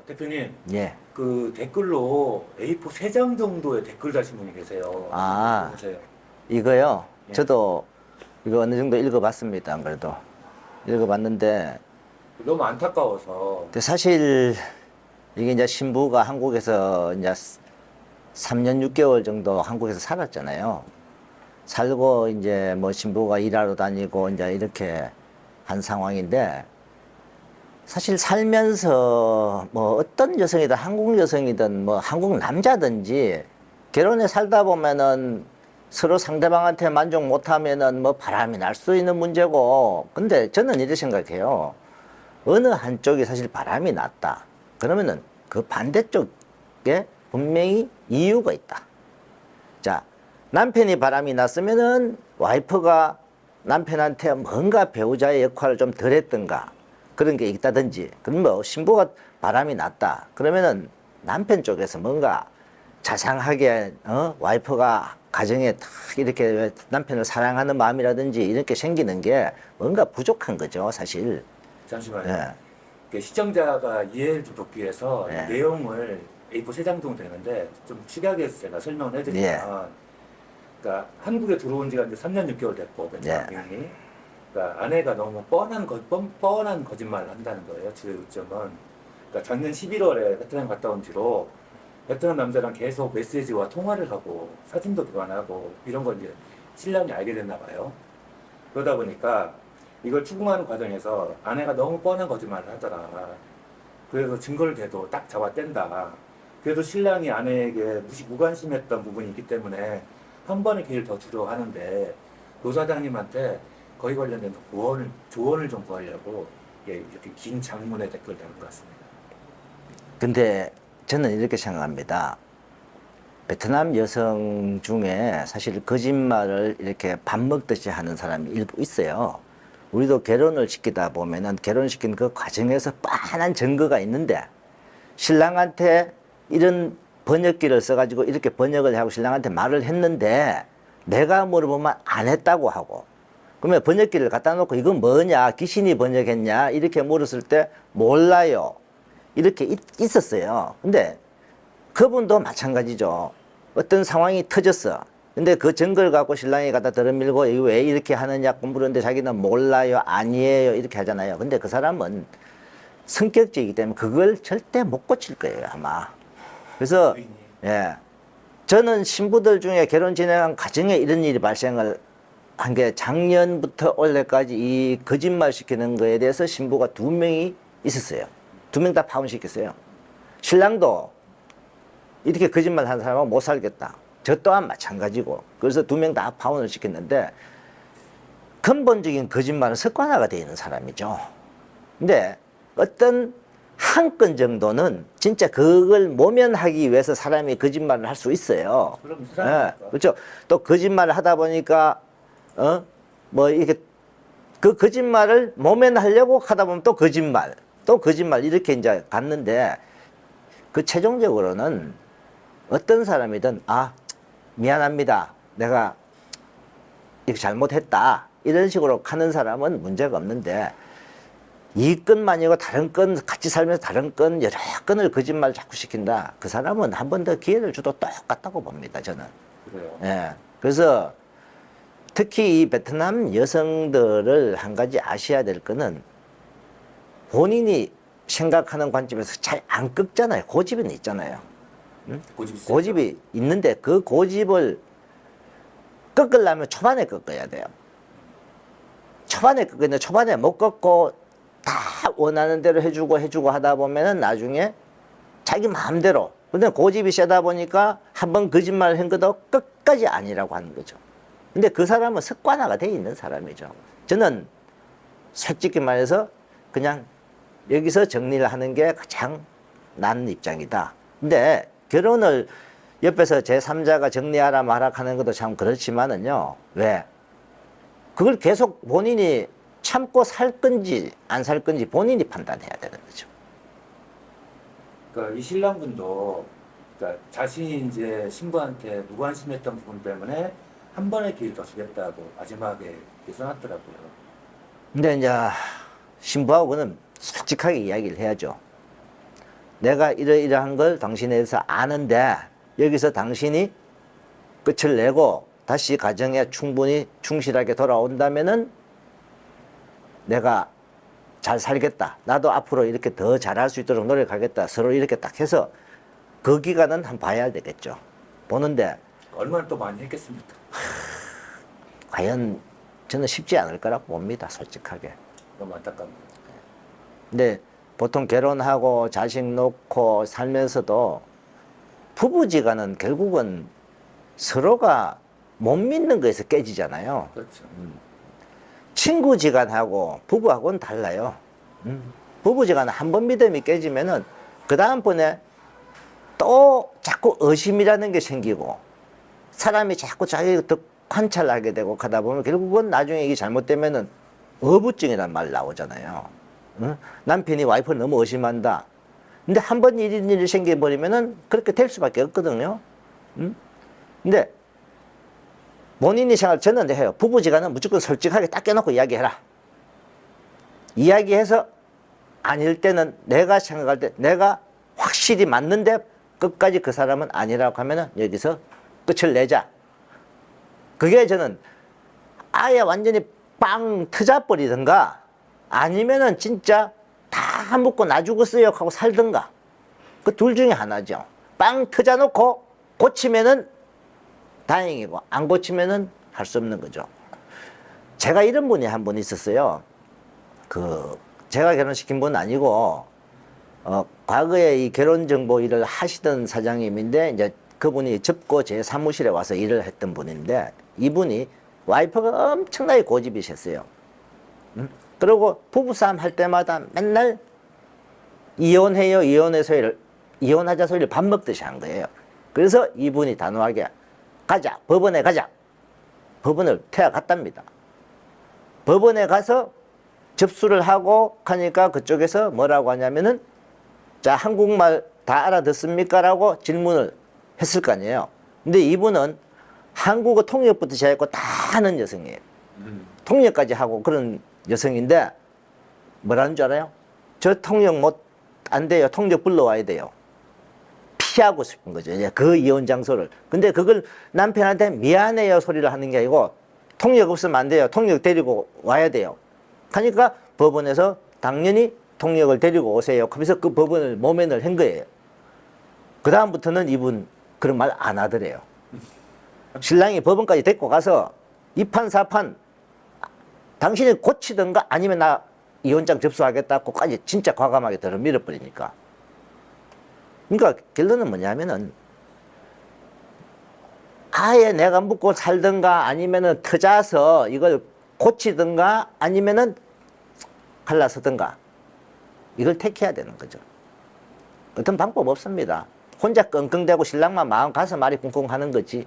대표님, 예. 그 댓글로 A4 3장 정도의 댓글 다신 분이 계세요. 아, 보세요. 이거요. 예. 저도 이거 어느 정도 읽어봤습니다. 안 그래도. 읽어봤는데, 너무 안타까워서. 근데 사실 이게 이제 신부가 한국에서 이제 3년 6개월 정도 한국에서 살았잖아요. 살고 이제 뭐 신부가 일하러 다니고 이제 이렇게 한 상황인데, 사실 살면서 뭐 어떤 여성이든 한국 여성이든 뭐 한국 남자든지 결혼에 살다 보면은 서로 상대방한테 만족 못하면은 뭐 바람이 날 수 있는 문제고, 근데 저는 이렇게 생각해요. 어느 한쪽이 사실 바람이 났다 그러면은 그 반대쪽에 분명히 이유가 있다. 자, 남편이 바람이 났으면은 와이프가 남편한테 뭔가 배우자의 역할을 좀 덜 했던가 그런 게 있다든지, 그럼 뭐 신부가 바람이 났다 그러면은 남편 쪽에서 뭔가 자상하게 와이프가 가정에 탁 이렇게 남편을 사랑하는 마음이라든지 이렇게 생기는 게 뭔가 부족한 거죠, 사실. 잠시만요. 예. 그 시청자가 이해를 좀 돕기 위해서 이 예. 내용을 A4 3장 정도 되는데 좀 축약해서 제가 설명을 해드리면, 그러니까 한국에 들어온 지가 이제 3년 6개월 됐고, 베트남이. 그러니까 아내가 너무 뻔한 거짓말을 한다는 거예요. 제 요점은. 그러니까 작년 11월에 베트남 갔다 온 뒤로 베트남 남자랑 계속 메시지와 통화를 하고 사진도 교환하고 이런 걸 이제 신랑이 알게 됐나 봐요. 그러다 보니까 이걸 추궁하는 과정에서 아내가 너무 뻔한 거짓말을 하더라. 그래서 증거를 대도 딱 잡아뗀다. 그래도 신랑이 아내에게 무관심했던 부분이 있기 때문에 한 번의 기회를 더 주려 하는데, 노 사장님한테 거의 관련된 조언을 좀 구하려고 이렇게 긴 장문의 댓글 다는 것 같습니다. 근데 저는 이렇게 생각합니다. 베트남 여성 중에 사실 거짓말을 이렇게 밥 먹듯이 하는 사람이 일부 있어요. 우리도 결혼을 시키다 보면은 결혼시킨 그 과정에서 뻔한 증거가 있는데 신랑한테 이런 번역기를 써가지고 이렇게 번역을 하고 신랑한테 말을 했는데 내가 물어보면 안 했다고 하고, 그러면 번역기를 갖다 놓고 이건 뭐냐, 귀신이 번역했냐 이렇게 물었을 때 몰라요 이렇게 있었어요. 근데 그분도 마찬가지죠. 어떤 상황이 터졌어. 근데 그 증거를 갖고 신랑이 갖다 들어밀고 이거 왜 이렇게 하느냐 물었는데 자기는 몰라요, 아니에요 이렇게 하잖아요. 근데 그 사람은 성격적이기 때문에 그걸 절대 못 고칠 거예요, 아마. 그래서 예, 저는 신부들 중에 결혼 진행한 가정에 이런 일이 발생을 한 게 작년부터 올해까지 이 거짓말 시키는 거에 대해서 신부가 2명이 있었어요. 2명 다 파혼시켰어요. 신랑도 이렇게 거짓말 하는 사람은 못 살겠다. 저 또한 마찬가지고. 그래서 2명 다 파혼을 시켰는데 근본적인 거짓말은 습관화가 되어 있는 사람이죠. 근데 어떤 한 건 정도는 진짜 그걸 모면하기 위해서 사람이 거짓말을 할 수 있어요. 그럼 예, 그렇죠. 또 거짓말을 하다 보니까 뭐 이렇게 그 거짓말을 모면하려고 하다 보면 또 거짓말 이렇게 이제 갔는데, 그 최종적으로는 어떤 사람이든 미안합니다, 내가 이렇게 잘못했다 이런 식으로 하는 사람은 문제가 없는데, 이 건만 아니고 다른 건 같이 살면서 다른 건 여러 건을 거짓말 자꾸 시킨다, 그 사람은 한 번 더 기회를 줘도 똑같다고 봅니다, 저는. 그래요. 예. 그래서 특히 이 베트남 여성들을 한 가지 아셔야 될 거는, 본인이 생각하는 관점에서 잘 안 꺾잖아요. 고집은 있잖아요. 응? 고집이 있는데 그 고집을 꺾으려면 초반에 꺾어야 돼요. 초반에 꺾는데 초반에 못 꺾고 다 원하는 대로 해주고 하다 보면은 나중에 자기 마음대로, 근데 고집이 세다 보니까 한번 거짓말을 한 것도 끝까지 아니라고 하는 거죠. 근데 그 사람은 습관화가 돼 있는 사람이죠. 저는 솔직히 말해서 그냥 여기서 정리를 하는 게 가장 나은 입장이다. 근데 결혼을 옆에서 제3자가 정리하라 말아 하는 것도 참 그렇지만은요, 왜? 그걸 계속 본인이 참고 살 건지 안 살 건지 본인이 판단해야 되는 거죠. 그러니까 이 신랑분도, 그러니까 자신이 이제 신부한테 무관심했던 부분 때문에 한 번의 기회를 더 주겠다고 마지막에 써놨더라고요. 근데 이제 신부하고는 솔직하게 이야기를 해야죠. 내가 이러이러한 걸 당신에 대해서 아는데 여기서 당신이 끝을 내고 다시 가정에 충분히 충실하게 돌아온다면은 내가 잘 살겠다. 나도 앞으로 이렇게 더 잘할 수 있도록 노력하겠다. 서로 이렇게 딱 해서 그 기간은 한번 봐야 되겠죠. 보는데 얼마나 또 많이 했겠습니까? 과연 저는 쉽지 않을 거라고 봅니다. 솔직하게. 너무 안타깝네요. 근데 보통 결혼하고 자식 놓고 살면서도 부부지간은 결국은 서로가 못 믿는 거에서 깨지잖아요. 그렇죠. 친구지간하고 부부하고는 달라요. 부부지간은 한 번 믿음이 깨지면은 그 다음번에 또 자꾸 의심이라는 게 생기고 사람이 자꾸 자기가 더 관찰하게 되고 하다 보면 결국은 나중에 이게 잘못되면은 어부증이란 말 나오잖아요. 응? 남편이 와이프를 너무 의심한다. 근데 한 번 이런 일이 생겨버리면은 그렇게 될 수밖에 없거든요. 응? 근데 본인이 생각, 저는 해요. 부부지간은 무조건 솔직하게 딱 깨놓고 이야기해라. 이야기해서 아닐 때는 내가 생각할 때 내가 확실히 맞는데 끝까지 그 사람은 아니라고 하면은 여기서 끝을 내자. 그게 저는 아예 완전히 빵 터져버리든가 아니면은 진짜 다 묻고 나 죽었어요 하고 살든가. 그 둘 중에 하나죠. 빵 터져놓고 고치면은 다행이고 안 고치면은 할 수 없는 거죠. 제가 이런 분이 한 분 있었어요. 제가 결혼시킨 분은 아니고 과거에 이 결혼정보 일을 하시던 사장님인데 이제 그분이 접고 제 사무실에 와서 일을 했던 분인데 이분이 와이프가 엄청나게 고집이셨어요. 그리고 부부싸움 할 때마다 맨날 이혼해요, 이혼하자 소리를 밥 먹듯이 한 거예요. 그래서 이분이 단호하게 가자, 법원에 가자. 법원을 태워갔답니다. 법원에 가서 접수를 하고 하니까 그쪽에서 뭐라고 하냐면은 자, 한국말 다 알아듣습니까? 라고 질문을 했을 거 아니에요. 근데 이분은 한국어 통역부터 시작했고 다 하는 여성이에요. 통역까지 하고 그런 여성인데 뭐라는 줄 알아요? 저 통역 안 돼요. 통역 불러와야 돼요. 피하고 싶은 거죠. 그 이혼 장소를. 근데 그걸 남편한테 미안해요 소리를 하는 게 아니고 통역 없으면 안 돼요. 통역 데리고 와야 돼요. 하니까 법원에서 당연히 통역을 데리고 오세요. 그래서 그 법원을 모면을 한 거예요. 그 다음부터는 이분 그런 말 안 하더래요. 신랑이 법원까지 데리고 가서 이판사판 당신이 고치든가 아니면 나 이혼장 접수하겠다고까지 진짜 과감하게 들어 밀어버리니까. 그러니까 결론은 뭐냐면은 아예 내가 묻고 살든가 아니면은 터져서 이걸 고치든가 아니면은 갈라서든가 이걸 택해야 되는 거죠. 어떤 방법 없습니다. 혼자 끙끙대고 신랑만 마음 가서 말이 쿵쿵 하는 거지.